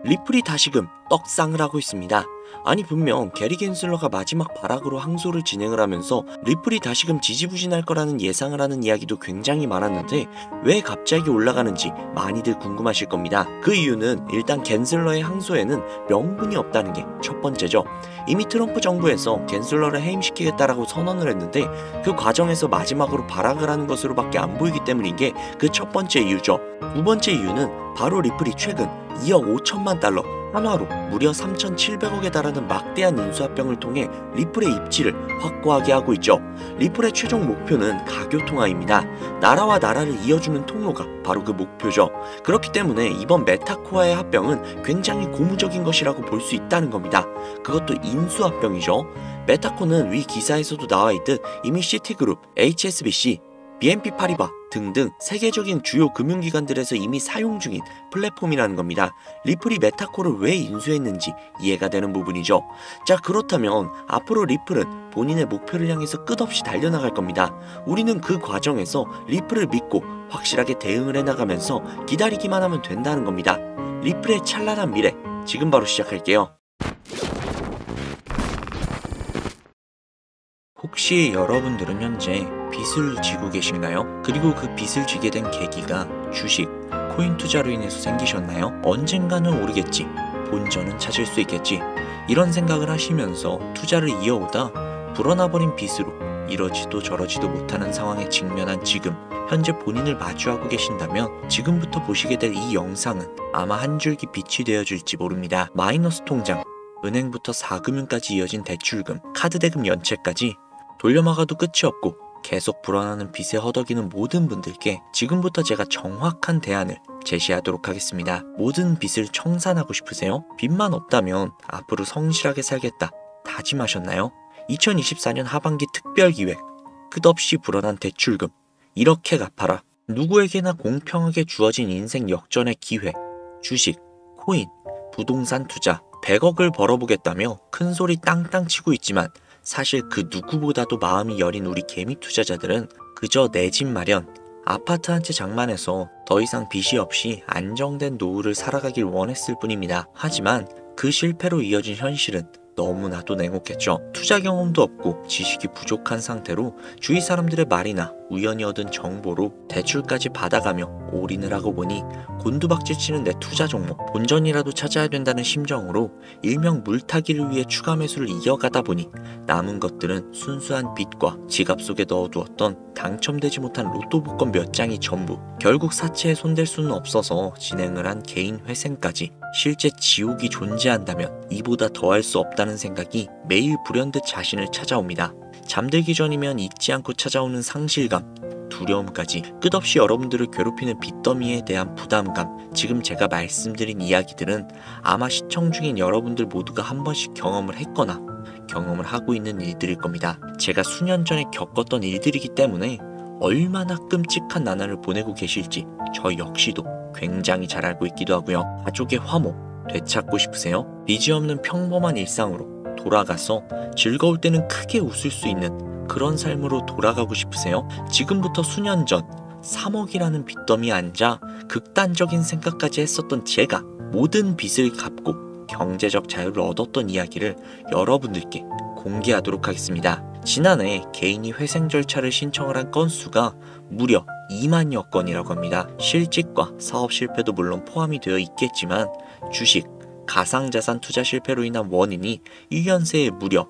리플이 다시금 떡상을 하고 있습니다. 아니 분명 게리 겐슬러가 마지막 발악으로 항소를 진행을 하면서 리플이 다시금 지지부진할 거라는 예상을 하는 이야기도 굉장히 많았는데 왜 갑자기 올라가는지 많이들 궁금하실 겁니다. 그 이유는 일단 겐슬러의 항소에는 명분이 없다는 게 첫 번째죠. 이미 트럼프 정부에서 겐슬러를 해임시키겠다라고 선언을 했는데 그 과정에서 마지막으로 발악을 하는 것으로밖에 안 보이기 때문인 게 그 첫 번째 이유죠. 두 번째 이유는 바로 리플이 최근 2억 5천만 달러 한화로 무려 3,700억에 달하는 막대한 인수합병을 통해 리플의 입지를 확고하게 하고 있죠. 리플의 최종 목표는 가교통화입니다. 나라와 나라를 이어주는 통로가 바로 그 목표죠. 그렇기 때문에 이번 메타코아의 합병은 굉장히 고무적인 것이라고 볼 수 있다는 겁니다. 그것도 인수합병이죠. 메타코는 위 기사에서도 나와있듯 이미 시티그룹, HSBC, BNP 파리바 등등 세계적인 주요 금융기관들에서 이미 사용 중인 플랫폼이라는 겁니다. 리플이 메타코를 왜 인수했는지 이해가 되는 부분이죠. 자, 그렇다면 앞으로 리플은 본인의 목표를 향해서 끝없이 달려나갈 겁니다. 우리는 그 과정에서 리플을 믿고 확실하게 대응을 해나가면서 기다리기만 하면 된다는 겁니다. 리플의 찬란한 미래, 지금 바로 시작할게요. 혹시 여러분들은 현재 빚을 지고 계신가요? 그리고 그 빚을 지게 된 계기가 주식, 코인 투자로 인해서 생기셨나요? 언젠가는 오르겠지, 본전은 찾을 수 있겠지, 이런 생각을 하시면서 투자를 이어오다 불어나버린 빚으로 이러지도 저러지도 못하는 상황에 직면한 지금, 현재 본인을 마주하고 계신다면 지금부터 보시게 될 이 영상은 아마 한 줄기 빛이 되어줄지 모릅니다. 마이너스 통장, 은행부터 4금융까지 이어진 대출금, 카드 대금 연체까지 돌려막아도 끝이 없고 계속 불어나는 빚에 허덕이는 모든 분들께 지금부터 제가 정확한 대안을 제시하도록 하겠습니다. 모든 빚을 청산하고 싶으세요? 빚만 없다면 앞으로 성실하게 살겠다 다짐하셨나요? 2024년 하반기 특별기획, 끝없이 불어난 대출금 이렇게 갚아라. 누구에게나 공평하게 주어진 인생 역전의 기회, 주식, 코인, 부동산 투자 100억을 벌어보겠다며 큰소리 땅땅 치고 있지만 사실 그 누구보다도 마음이 여린 우리 개미 투자자들은 그저 내 집 마련, 아파트 한 채 장만해서 더 이상 빚이 없이 안정된 노후를 살아가길 원했을 뿐입니다. 하지만 그 실패로 이어진 현실은 너무나도 냉혹했죠. 투자 경험도 없고 지식이 부족한 상태로 주위 사람들의 말이나 우연히 얻은 정보로 대출까지 받아가며 올인을 하고 보니 곤두박질 치는 내 투자 종목, 본전이라도 찾아야 된다는 심정으로 일명 물타기를 위해 추가 매수를 이어가다 보니 남은 것들은 순수한 빚과 지갑 속에 넣어두었던 당첨되지 못한 로또 복권 몇 장이 전부. 결국 사채에 손댈 수는 없어서 진행을 한 개인 회생까지. 실제 지옥이 존재한다면 이보다 더할 수 없다는 생각이 매일 불현듯 자신을 찾아옵니다. 잠들기 전이면 잊지 않고 찾아오는 상실감, 두려움까지 끝없이 여러분들을 괴롭히는 빚더미에 대한 부담감. 지금 제가 말씀드린 이야기들은 아마 시청 중인 여러분들 모두가 한 번씩 경험을 했거나 경험을 하고 있는 일들일 겁니다. 제가 수년 전에 겪었던 일들이기 때문에 얼마나 끔찍한 나날을 보내고 계실지 저 역시도 굉장히 잘 알고 있기도 하고요. 가족의 화목 되찾고 싶으세요? 빚이 없는 평범한 일상으로 돌아가서 즐거울 때는 크게 웃을 수 있는 그런 삶으로 돌아가고 싶으세요? 지금부터 수년 전 3억이라는 빚더미에 앉아 극단적인 생각까지 했었던 제가 모든 빚을 갚고 경제적 자유를 얻었던 이야기를 여러분들께 공개하도록 하겠습니다. 지난해 개인이 회생 절차를 신청을 한 건수가 무려 2만여 건이라고 합니다. 실직과 사업 실패도 물론 포함이 되어 있겠지만 주식, 가상자산 투자 실패로 인한 원인이 1년 새에 무려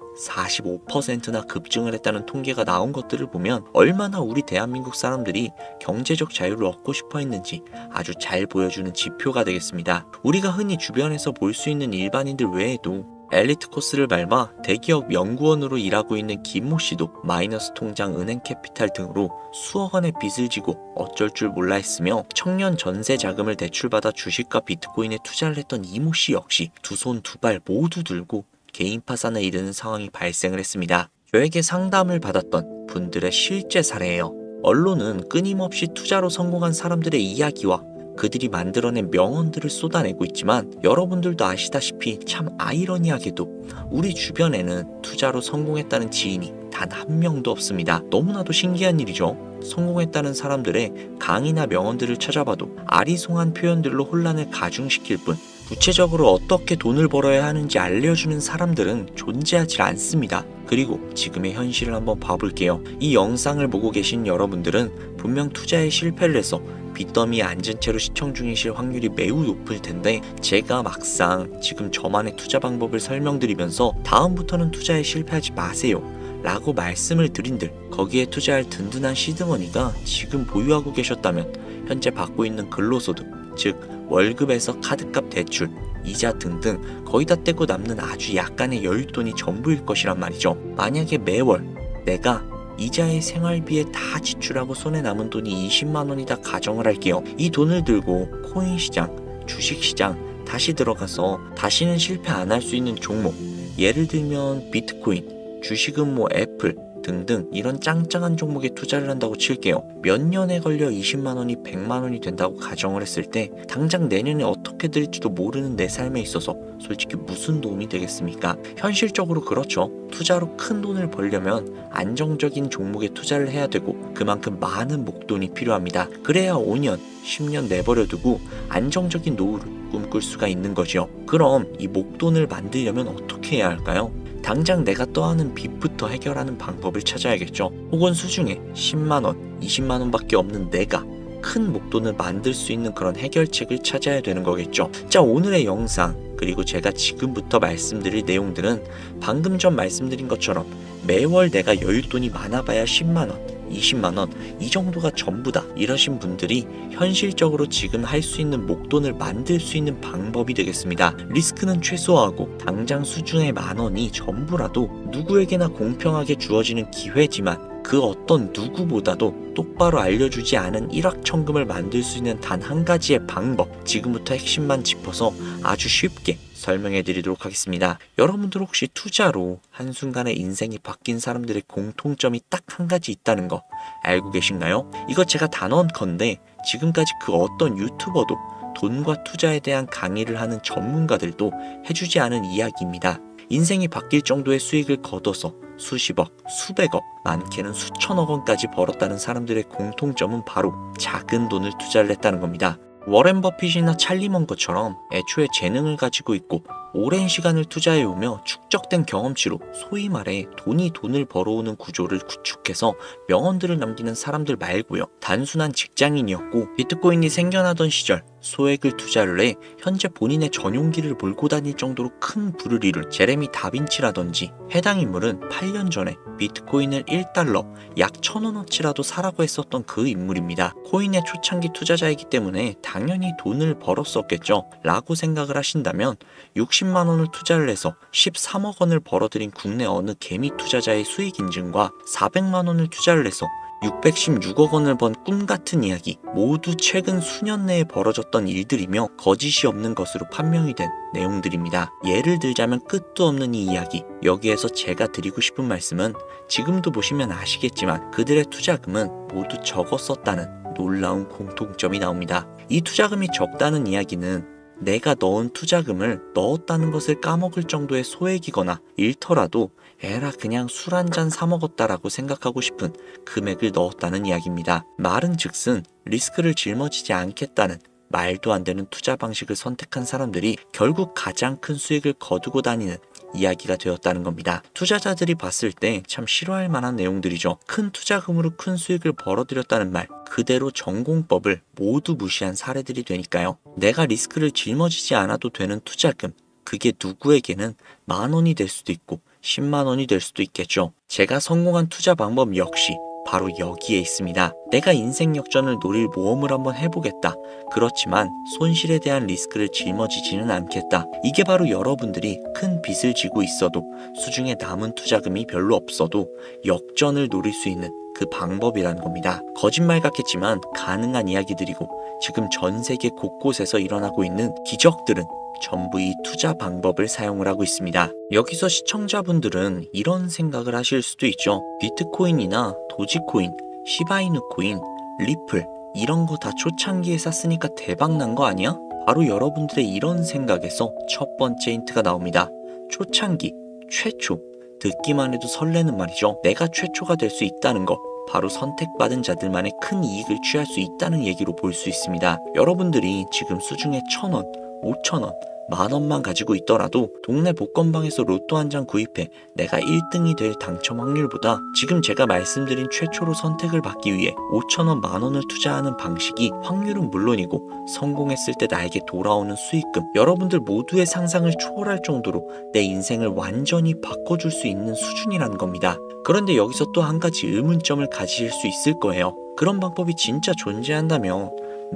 45%나 급증을 했다는 통계가 나온 것들을 보면 얼마나 우리 대한민국 사람들이 경제적 자유를 얻고 싶어 했는지 아주 잘 보여주는 지표가 되겠습니다. 우리가 흔히 주변에서 볼 수 있는 일반인들 외에도 엘리트 코스를 밟아 대기업 연구원으로 일하고 있는 김모 씨도 마이너스 통장, 은행 캐피탈 등으로 수억 원의 빚을 지고 어쩔 줄 몰라 했으며 청년 전세 자금을 대출받아 주식과 비트코인에 투자를 했던 이모 씨 역시 두 손 두 발 모두 들고 개인 파산에 이르는 상황이 발생을 했습니다. 저에게 상담을 받았던 분들의 실제 사례예요. 언론은 끊임없이 투자로 성공한 사람들의 이야기와 그들이 만들어낸 명언들을 쏟아내고 있지만 여러분들도 아시다시피 참 아이러니하게도 우리 주변에는 투자로 성공했다는 지인이 단 한 명도 없습니다. 너무나도 신기한 일이죠. 성공했다는 사람들의 강의나 명언들을 찾아봐도 아리송한 표현들로 혼란을 가중시킬 뿐 구체적으로 어떻게 돈을 벌어야 하는지 알려주는 사람들은 존재하지 않습니다. 그리고 지금의 현실을 한번 봐볼게요. 이 영상을 보고 계신 여러분들은 분명 투자에 실패를 해서 빚더미에 앉은 채로 시청 중이실 확률이 매우 높을 텐데, 제가 막상 지금 저만의 투자 방법을 설명드리면서 다음부터는 투자에 실패하지 마세요 라고 말씀을 드린들, 거기에 투자할 든든한 시드머니가 지금 보유하고 계셨다면 현재 받고 있는 근로소득, 즉 월급에서 카드값 대출, 이자 등등 거의 다 떼고 남는 아주 약간의 여윳돈이 전부일 것이란 말이죠. 만약에 매월 내가 이자의 생활비에 다 지출하고 손에 남은 돈이 20만원이다 가정을 할게요. 이 돈을 들고 코인 시장, 주식 시장 다시 들어가서 다시는 실패 안 할 수 있는 종목, 예를 들면 비트코인, 주식은 뭐 애플 등등 이런 짱짱한 종목에 투자를 한다고 칠게요. 몇 년에 걸려 20만원이 100만원이 된다고 가정을 했을 때 당장 내년에 어떻게 될지도 모르는 내 삶에 있어서 솔직히 무슨 도움이 되겠습니까? 현실적으로 그렇죠. 투자로 큰 돈을 벌려면 안정적인 종목에 투자를 해야 되고 그만큼 많은 목돈이 필요합니다. 그래야 5년, 10년 내버려두고 안정적인 노후를 꿈꿀 수가 있는 거죠. 그럼 이 목돈을 만들려면 어떻게 해야 할까요? 당장 내가 떠안은 빚부터 해결하는 방법을 찾아야겠죠. 혹은 수중에 10만원, 20만원밖에 없는 내가 큰 목돈을 만들 수 있는 그런 해결책을 찾아야 되는 거겠죠. 자, 오늘의 영상 그리고 제가 지금부터 말씀드릴 내용들은 방금 전 말씀드린 것처럼 매월 내가 여윳돈이 많아봐야 10만원, 20만원 이 정도가 전부다 이러신 분들이 현실적으로 지금 할 수 있는 목돈을 만들 수 있는 방법이 되겠습니다. 리스크는 최소화하고 당장 수중에 만원이 전부라도 누구에게나 공평하게 주어지는 기회지만 그 어떤 누구보다도 똑바로 알려주지 않은 일확천금을 만들 수 있는 단 한 가지의 방법, 지금부터 핵심만 짚어서 아주 쉽게 설명해 드리도록 하겠습니다. 여러분들 혹시 투자로 한순간에 인생이 바뀐 사람들의 공통점이 딱 한 가지 있다는 거 알고 계신가요? 이거 제가 단언컨대 지금까지 그 어떤 유튜버도 돈과 투자에 대한 강의를 하는 전문가들도 해주지 않은 이야기입니다. 인생이 바뀔 정도의 수익을 거둬서 수십억, 수백억, 많게는 수천억 원까지 벌었다는 사람들의 공통점은 바로 작은 돈을 투자를 했다는 겁니다. 워렌 버핏이나 찰리 먼거처럼 애초에 재능을 가지고 있고 오랜 시간을 투자해오며 축적된 경험치로 소위 말해 돈을 벌어오는 구조를 구축해서 명언들을 남기는 사람들 말고요. 단순한 직장인이었고 비트코인이 생겨나던 시절 소액을 투자를 해 현재 본인의 전용기를 몰고 다닐 정도로 큰 부를 이룬 제레미 다빈치라든지, 해당 인물은 8년 전에 비트코인을 1달러 약 1,000원어치라도 사라고 했었던 그 인물입니다. 코인의 초창기 투자자이기 때문에 당연히 돈을 벌었었겠죠 라고 생각을 하신다면 60만원을 투자를 해서 13억 원을 벌어들인 국내 어느 개미 투자자의 수익 인증과 400만원을 투자를 해서 616억 원을 번 꿈같은 이야기, 모두 최근 수년 내에 벌어졌던 일들이며 거짓이 없는 것으로 판명이 된 내용들입니다. 예를 들자면 끝도 없는 이 이야기, 여기에서 제가 드리고 싶은 말씀은 지금도 보시면 아시겠지만 그들의 투자금은 모두 적었었다는 놀라운 공통점이 나옵니다. 이 투자금이 적다는 이야기는 내가 넣은 투자금을 넣었다는 것을 까먹을 정도의 소액이거나 잃더라도 에라 그냥 술 한잔 사먹었다라고 생각하고 싶은 금액을 넣었다는 이야기입니다. 말은즉슨 리스크를 짊어지지 않겠다는 말도 안 되는 투자 방식을 선택한 사람들이 결국 가장 큰 수익을 거두고 다니는 이야기가 되었다는 겁니다. 투자자들이 봤을 때 참 싫어할 만한 내용들이죠. 큰 투자금으로 큰 수익을 벌어들였다는 말 그대로 전공법을 모두 무시한 사례들이 되니까요. 내가 리스크를 짊어지지 않아도 되는 투자금, 그게 누구에게는 만원이 될 수도 있고 10만원이 될 수도 있겠죠. 제가 성공한 투자 방법 역시 바로 여기에 있습니다. 내가 인생 역전을 노릴 모험을 한번 해보겠다. 그렇지만 손실에 대한 리스크를 짊어지지는 않겠다. 이게 바로 여러분들이 큰 빚을 지고 있어도 수중에 남은 투자금이 별로 없어도 역전을 노릴 수 있는 그 방법이라는 겁니다. 거짓말 같겠지만 가능한 이야기들이고 지금 전 세계 곳곳에서 일어나고 있는 기적들은 전부 이 투자 방법을 사용을 하고 있습니다. 여기서 시청자분들은 이런 생각을 하실 수도 있죠. 비트코인이나 도지코인, 시바이누 코인, 리플 이런 거 다 초창기에 샀으니까 대박난 거 아니야? 바로 여러분들의 이런 생각에서 첫 번째 힌트가 나옵니다. 초창기, 최초, 듣기만 해도 설레는 말이죠. 내가 최초가 될 수 있다는 거, 바로 선택받은 자들만의 큰 이익을 취할 수 있다는 얘기로 볼 수 있습니다. 여러분들이 지금 수중에 1,000원, 5,000원, 10,000원만 가지고 있더라도 동네 복권방에서 로또 한 장 구입해 내가 1등이 될 당첨 확률보다 지금 제가 말씀드린 최초로 선택을 받기 위해 5,000원, 10,000원을 투자하는 방식이 확률은 물론이고 성공했을 때 나에게 돌아오는 수익금, 여러분들 모두의 상상을 초월할 정도로 내 인생을 완전히 바꿔줄 수 있는 수준이라는 겁니다. 그런데 여기서 또 한 가지 의문점을 가지실 수 있을 거예요. 그런 방법이 진짜 존재한다면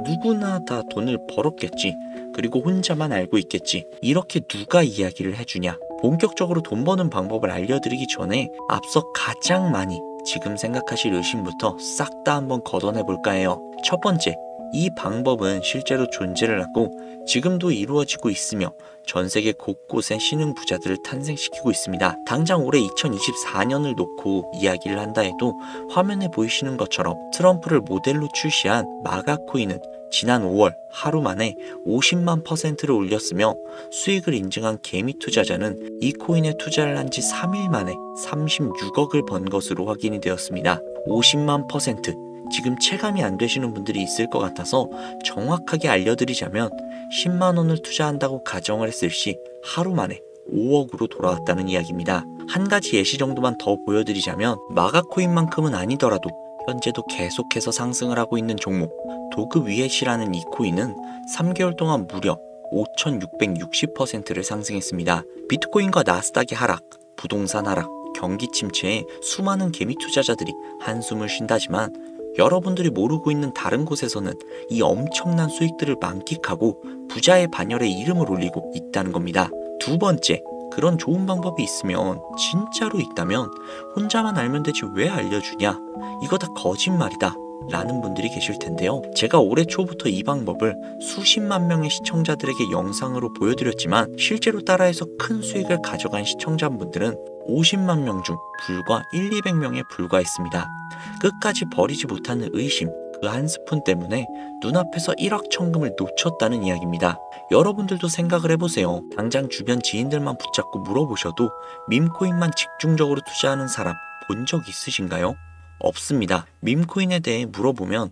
누구나 다 돈을 벌었겠지, 그리고 혼자만 알고 있겠지, 이렇게 누가 이야기를 해주냐? 본격적으로 돈 버는 방법을 알려드리기 전에 앞서 가장 많이 지금 생각하실 의심부터 싹 다 한번 걷어내볼까 해요. 첫 번째, 이 방법은 실제로 존재를 하고 지금도 이루어지고 있으며 전 세계 곳곳에 신흥 부자들을 탄생시키고 있습니다. 당장 올해 2024년을 놓고 이야기를 한다 해도 화면에 보이시는 것처럼 트럼프를 모델로 출시한 마가코인은 지난 5월 하루 만에 50만%를 올렸으며 수익을 인증한 개미 투자자는 이 코인에 투자를 한 지 3일 만에 36억을 번 것으로 확인이 되었습니다. 50만%. 지금 체감이 안 되시는 분들이 있을 것 같아서 정확하게 알려드리자면 10만원을 투자한다고 가정을 했을 시 하루 만에 5억으로 돌아왔다는 이야기입니다. 한 가지 예시 정도만 더 보여드리자면 마가코인만큼은 아니더라도 현재도 계속해서 상승을 하고 있는 종목 도그 위엣이라는 이 코인은 3개월 동안 무려 5,660%를 상승했습니다. 비트코인과 나스닥의 하락, 부동산 하락, 경기 침체에 수많은 개미 투자자들이 한숨을 쉰다지만 여러분들이 모르고 있는 다른 곳에서는 이 엄청난 수익들을 만끽하고 부자의 반열에 이름을 올리고 있다는 겁니다. 두 번째, 그런 좋은 방법이 있으면, 진짜로 있다면 혼자만 알면 되지 왜 알려주냐? 이거 다 거짓말이다 라는 분들이 계실 텐데요. 제가 올해 초부터 이 방법을 수십만 명의 시청자들에게 영상으로 보여드렸지만 실제로 따라해서 큰 수익을 가져간 시청자분들은 50만 명 중 불과 1,200명에 불과했습니다. 끝까지 버리지 못하는 의심, 그 한 스푼 때문에 눈앞에서 1억 천금을 놓쳤다는 이야기입니다. 여러분들도 생각을 해보세요. 당장 주변 지인들만 붙잡고 물어보셔도 밈코인만 집중적으로 투자하는 사람 본 적 있으신가요? 없습니다. 밈코인에 대해 물어보면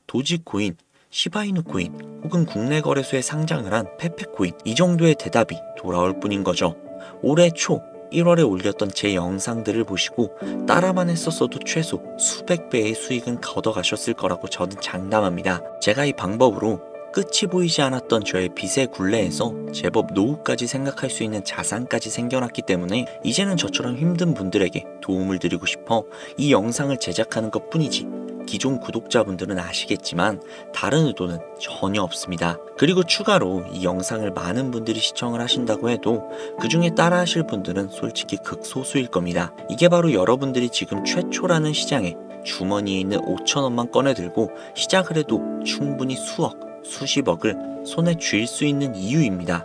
도지코인, 시바이누 코인 혹은 국내 거래소에 상장을 한 페페코인, 이 정도의 대답이 돌아올 뿐인 거죠. 올해 초 1월에 올렸던 제 영상들을 보시고 따라만 했었어도 최소 수백 배의 수익은 걷어가셨을 거라고 저는 장담합니다. 제가 이 방법으로 끝이 보이지 않았던 저의 빚의 굴레에서 제법 노후까지 생각할 수 있는 자산까지 생겨났기 때문에 이제는 저처럼 힘든 분들에게 도움을 드리고 싶어 이 영상을 제작하는 것 뿐이지, 기존 구독자분들은 아시겠지만 다른 의도는 전혀 없습니다. 그리고 추가로 이 영상을 많은 분들이 시청을 하신다고 해도 그 중에 따라 하실 분들은 솔직히 극소수일 겁니다. 이게 바로 여러분들이 지금 최초라는 시장에 주머니에 있는 5,000원만 꺼내들고 시작을 해도 충분히 수억, 수십억을 손에 쥘 수 있는 이유입니다.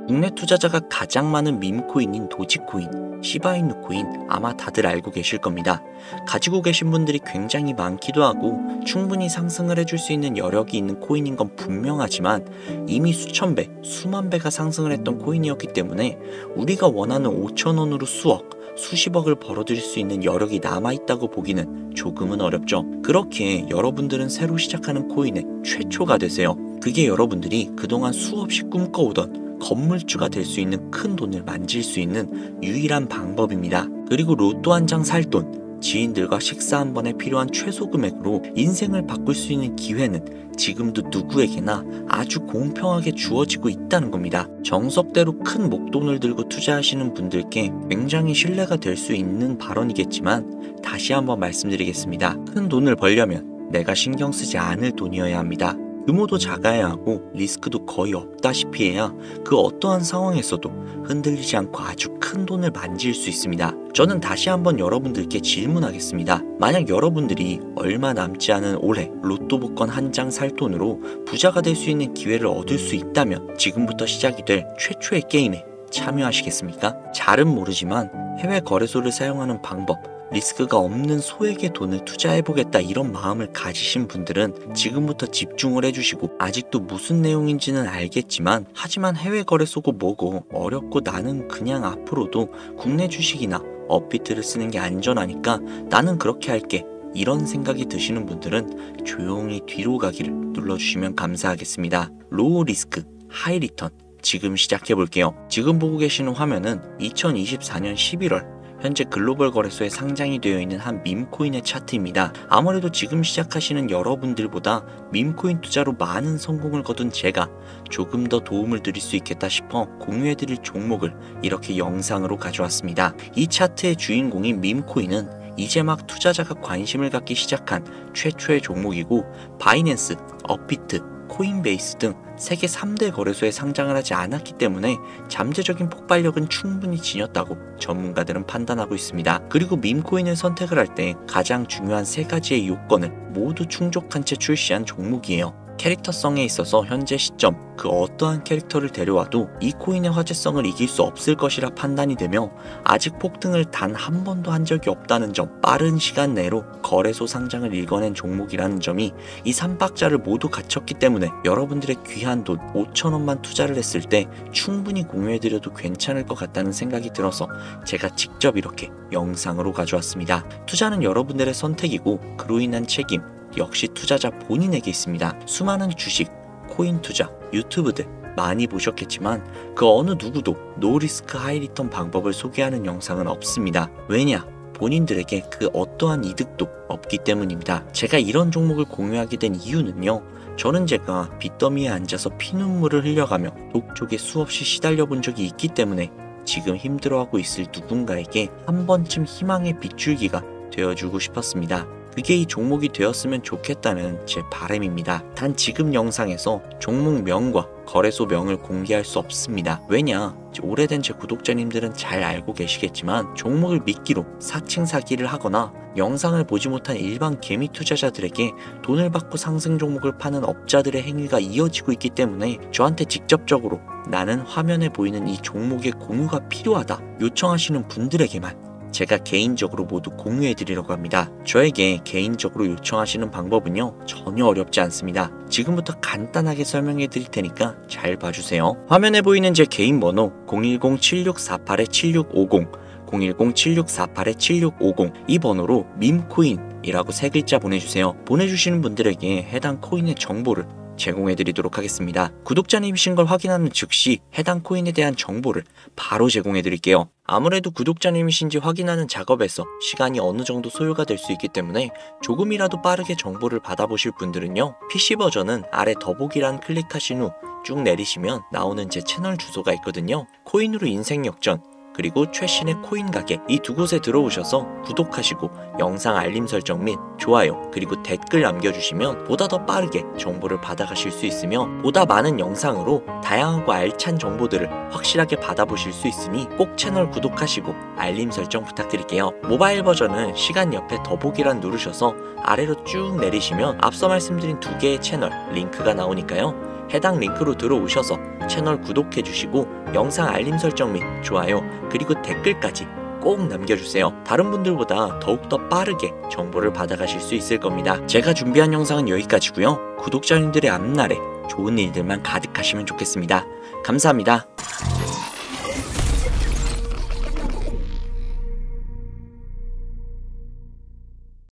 국내 투자자가 가장 많은 밈코인인 도지코인, 시바이누 코인 아마 다들 알고 계실 겁니다. 가지고 계신 분들이 굉장히 많기도 하고 충분히 상승을 해줄 수 있는 여력이 있는 코인인 건 분명하지만 이미 수천 배, 수만 배가 상승을 했던 코인이었기 때문에 우리가 원하는 5,000원으로 수억, 수십억을 벌어들일 수 있는 여력이 남아있다고 보기는 조금은 어렵죠. 그렇기에 여러분들은 새로 시작하는 코인의 최초가 되세요. 그게 여러분들이 그동안 수없이 꿈꿔오던 건물주가 될 수 있는 큰 돈을 만질 수 있는 유일한 방법입니다. 그리고 로또 한 장 살 돈, 지인들과 식사 한 번에 필요한 최소 금액으로 인생을 바꿀 수 있는 기회는 지금도 누구에게나 아주 공평하게 주어지고 있다는 겁니다. 정석대로 큰 목돈을 들고 투자하시는 분들께 굉장히 신뢰가 될 수 있는 발언이겠지만 다시 한번 말씀드리겠습니다. 큰 돈을 벌려면 내가 신경 쓰지 않을 돈이어야 합니다. 규모도 작아야 하고 리스크도 거의 없다시피 해야 그 어떠한 상황에서도 흔들리지 않고 아주 큰 돈을 만질 수 있습니다. 저는 다시 한번 여러분들께 질문하겠습니다. 만약 여러분들이 얼마 남지 않은 올해 로또 복권 한 장 살 돈으로 부자가 될 수 있는 기회를 얻을 수 있다면 지금부터 시작이 될 최초의 게임에 참여하시겠습니까? 잘은 모르지만 해외 거래소를 사용하는 방법, 리스크가 없는 소액의 돈을 투자해보겠다 이런 마음을 가지신 분들은 지금부터 집중을 해주시고, 아직도 무슨 내용인지는 알겠지만 하지만 해외 거래소고 뭐고 어렵고 나는 그냥 앞으로도 국내 주식이나 업비트를 쓰는 게 안전하니까 나는 그렇게 할게, 이런 생각이 드시는 분들은 조용히 뒤로 가기를 눌러주시면 감사하겠습니다. 로우 리스크, 하이 리턴, 지금 시작해볼게요. 지금 보고 계시는 화면은 2024년 11월 현재 글로벌 거래소에 상장이 되어 있는 한 밈코인의 차트입니다. 아무래도 지금 시작하시는 여러분들보다 밈코인 투자로 많은 성공을 거둔 제가 조금 더 도움을 드릴 수 있겠다 싶어 공유해드릴 종목을 이렇게 영상으로 가져왔습니다. 이 차트의 주인공인 밈코인은 이제 막 투자자가 관심을 갖기 시작한 최초의 종목이고, 바이낸스, 업비트, 코인베이스 등 세계 3대 거래소에 상장을 하지 않았기 때문에 잠재적인 폭발력은 충분히 지녔다고 전문가들은 판단하고 있습니다. 그리고 밈코인을 선택을 할 때 가장 중요한 3가지의 요건을 모두 충족한 채 출시한 종목이에요. 캐릭터성에 있어서 현재 시점 그 어떠한 캐릭터를 데려와도 이 코인의 화제성을 이길 수 없을 것이라 판단이 되며, 아직 폭등을 단 한 번도 한 적이 없다는 점, 빠른 시간 내로 거래소 상장을 일궈낸 종목이라는 점이 이 3박자를 모두 갖췄기 때문에 여러분들의 귀한 돈 5,000원만 투자를 했을 때 충분히 공유해드려도 괜찮을 것 같다는 생각이 들어서 제가 직접 이렇게 영상으로 가져왔습니다. 투자는 여러분들의 선택이고 그로 인한 책임 역시 투자자 본인에게 있습니다. 수많은 주식, 코인 투자, 유튜브들 많이 보셨겠지만 그 어느 누구도 노리스크 하이리턴 방법을 소개하는 영상은 없습니다. 왜냐? 본인들에게 그 어떠한 이득도 없기 때문입니다. 제가 이런 종목을 공유하게 된 이유는요, 저는 제가 빚더미에 앉아서 피눈물을 흘려가며 독촉에 수없이 시달려 본 적이 있기 때문에 지금 힘들어하고 있을 누군가에게 한 번쯤 희망의 빗줄기가 되어주고 싶었습니다. 그게 이 종목이 되었으면 좋겠다는 제 바람입니다. 단 지금 영상에서 종목명과 거래소명을 공개할 수 없습니다. 왜냐? 오래된 제 구독자님들은 잘 알고 계시겠지만 종목을 미끼로 사칭 사기를 하거나 영상을 보지 못한 일반 개미 투자자들에게 돈을 받고 상승 종목을 파는 업자들의 행위가 이어지고 있기 때문에 저한테 직접적으로 나는 화면에 보이는 이 종목의 공유가 필요하다 요청하시는 분들에게만 제가 개인적으로 모두 공유해드리려고 합니다. 저에게 개인적으로 요청하시는 방법은요, 전혀 어렵지 않습니다. 지금부터 간단하게 설명해드릴 테니까 잘 봐주세요. 화면에 보이는 제 개인 번호 010-7648-7650 010-7648-7650 이 번호로 밈코인이라고 3글자 보내주세요. 보내주시는 분들에게 해당 코인의 정보를 제공해드리도록 하겠습니다. 구독자님이신 걸 확인하는 즉시 해당 코인에 대한 정보를 바로 제공해드릴게요. 아무래도 구독자님이신지 확인하는 작업에서 시간이 어느 정도 소요가 될 수 있기 때문에 조금이라도 빠르게 정보를 받아보실 분들은요, PC 버전은 아래 더보기란 클릭하신 후 쭉 내리시면 나오는 제 채널 주소가 있거든요. 코인으로 인생 역전, 그리고 최신의 코인 가게 이 두 곳에 들어오셔서 구독하시고 영상 알림 설정 및 좋아요 그리고 댓글 남겨주시면 보다 더 빠르게 정보를 받아가실 수 있으며 보다 많은 영상으로 다양하고 알찬 정보들을 확실하게 받아보실 수 있으니 꼭 채널 구독하시고 알림 설정 부탁드릴게요. 모바일 버전은 시간 옆에 더보기란 누르셔서 아래로 쭉 내리시면 앞서 말씀드린 2개의 채널 링크가 나오니까요. 해당 링크로 들어오셔서 채널 구독해주시고 영상 알림 설정 및 좋아요 그리고 댓글까지 꼭 남겨주세요. 다른 분들보다 더욱더 빠르게 정보를 받아가실 수 있을 겁니다. 제가 준비한 영상은 여기까지고요. 구독자님들의 앞날에 좋은 일들만 가득하시면 좋겠습니다. 감사합니다.